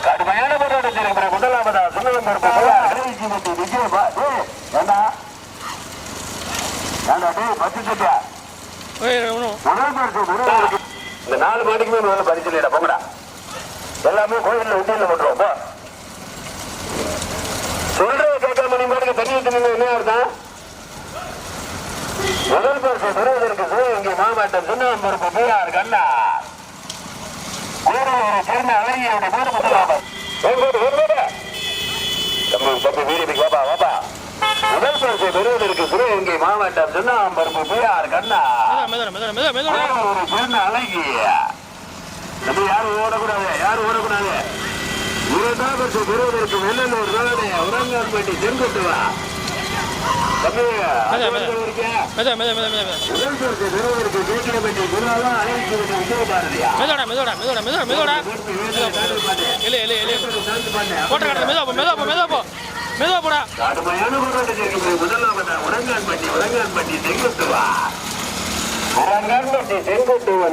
கடுமையான போராட்டம் முதலாவதா இந்த 4 மாட்டுக்குமே முதல்ல பரிசீலிடா போங்கடா. எல்லாமே கோயில்ல உண்டியில போட்டுருவோம் போ. சொல்றத கேட்காம நீ பாட்டுக்கு தண்ணி ஊற்றுனீங்க என்ன அர்த்தம்? முதல் பரிசு பெறுவதற்கு சிவகங்கை மாவட்டம் சின்னம்பருப்பு பீரார் கண்ணா கூடலூரை சேர்ந்த அழகியோட பேர் முதலாவது முதல் பரிசை பெறுவதற்கு சிவகங்கை மாவட்டம் சின்னம்பருப்பு பீரார் கண்ணா சேர்ந்த அழகி. நம்ம யாரும் ஓடக்கூடாது. இரண்டாம் பரிசு பெறுவதற்கு வெள்ளலூர் ரோடு உரங்கான்பட்டி செங்குட்டுவா முதலாவதா உரங்கான்பட்டி செங்குட்டுவா